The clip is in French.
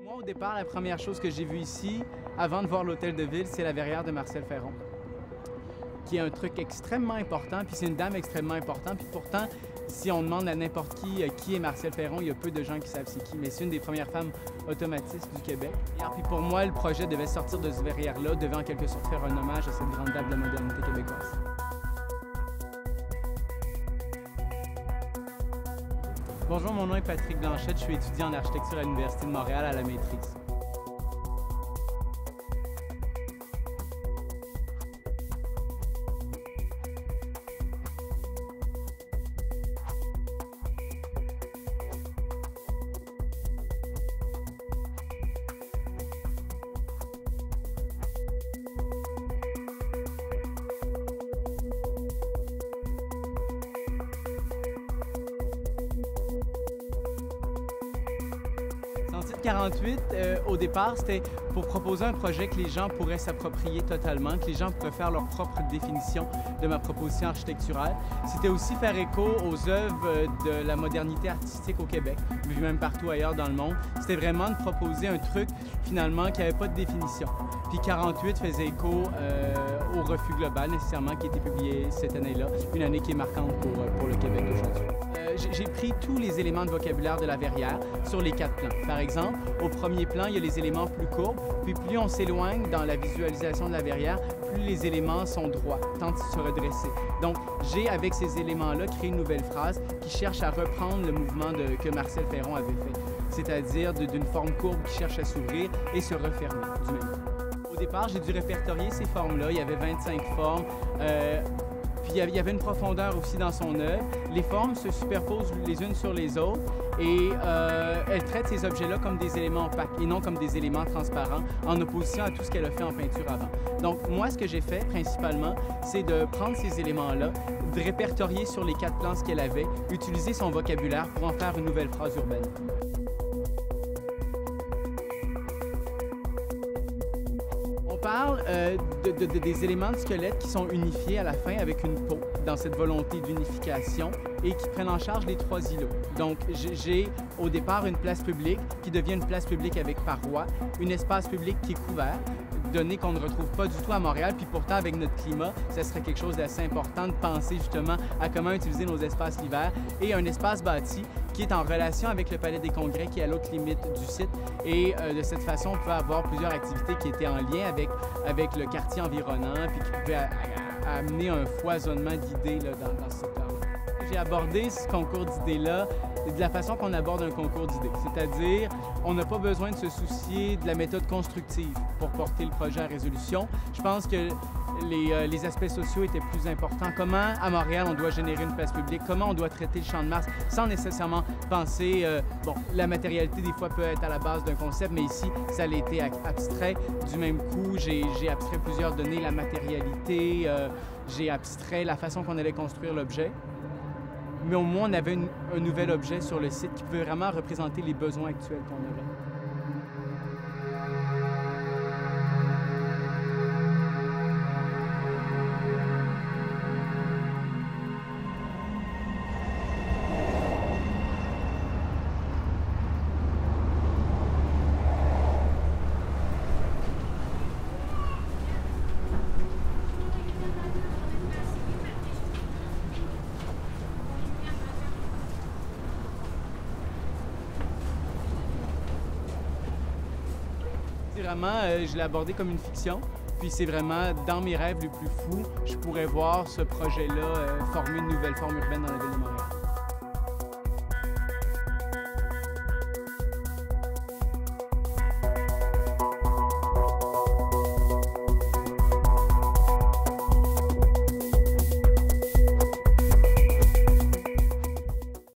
Moi, au départ, la première chose que j'ai vue ici, avant de voir l'hôtel de ville, c'est la verrière de Marcel Ferron, qui est un truc extrêmement important, puis c'est une dame extrêmement importante, puis pourtant, si on demande à n'importe qui est Marcel Ferron, il y a peu de gens qui savent c'est qui, mais c'est une des premières femmes automatistes du Québec. Puis pour moi, le projet devait sortir de cette verrière-là, devait en quelque sorte faire un hommage à cette grande dame de la modernité québécoise. Bonjour, mon nom est Patrick Blanchette, je suis étudiant en architecture à l'Université de Montréal à la maîtrise. En titre 48, au départ, c'était pour proposer un projet que les gens pourraient s'approprier totalement, que les gens pourraient faire leur propre définition de ma proposition architecturale. C'était aussi faire écho aux œuvres de la modernité artistique au Québec, vu même partout ailleurs dans le monde. C'était vraiment de proposer un truc, finalement, qui n'avait pas de définition. Puis 48 faisait écho au Refus global, nécessairement, qui a été publié cette année-là, une année qui est marquante pour le Québec d'aujourd'hui. J'ai pris tous les éléments de vocabulaire de la verrière sur les 4 plans. Par exemple, au premier plan, il y a les éléments plus courbes, puis plus on s'éloigne dans la visualisation de la verrière, plus les éléments sont droits, tentent de se redresser. Donc, j'ai, avec ces éléments-là, créé une nouvelle phrase qui cherche à reprendre le mouvement que Marcel Ferron avait fait, c'est-à-dire d'une forme courbe qui cherche à s'ouvrir et se refermer du même coup. Au départ, j'ai dû répertorier ces formes-là. Il y avait 25 formes. Puis il y avait une profondeur aussi dans son œuvre. Les formes se superposent les unes sur les autres et elle traite ces objets-là comme des éléments opaques et non comme des éléments transparents, en opposition à tout ce qu'elle a fait en peinture avant. Donc moi, ce que j'ai fait principalement, c'est de prendre ces éléments-là, de répertorier sur les 4 plans ce qu'elle avait, utiliser son vocabulaire pour en faire une nouvelle phrase urbaine. On parle des éléments de squelette qui sont unifiés à la fin avec une peau, dans cette volonté d'unification, et qui prennent en charge les 3 îlots. Donc, j'ai au départ une place publique qui devient une place publique avec paroi, un espace public qui est couvert, données qu'on ne retrouve pas du tout à Montréal, puis pourtant, avec notre climat, ça serait quelque chose d'assez important de penser justement à comment utiliser nos espaces l'hiver, et un espace bâti qui est en relation avec le Palais des Congrès, qui est à l'autre limite du site. Et de cette façon, on peut avoir plusieurs activités qui étaient en lien avec le quartier environnant, puis qui pouvaient amener un foisonnement d'idées dans ce secteur-là. J'ai abordé ce concours d'idées-là de la façon qu'on aborde un concours d'idées, c'est-à-dire on n'a pas besoin de se soucier de la méthode constructive pour porter le projet à résolution. Je pense que les aspects sociaux étaient plus importants. Comment, à Montréal, on doit générer une place publique, comment on doit traiter le Champ de Mars, sans nécessairement penser, bon, la matérialité, des fois, peut être à la base d'un concept, mais ici, ça a été abstrait. Du même coup, j'ai abstrait plusieurs données, la matérialité, j'ai abstrait la façon qu'on allait construire l'objet. Mais au moins, on avait un nouvel objet sur le site qui pouvait vraiment représenter les besoins actuels qu'on avait. Vraiment, je l'ai abordé comme une fiction, puis c'est vraiment dans mes rêves les plus fous, je pourrais voir ce projet-là former une nouvelle forme urbaine dans la ville de Montréal.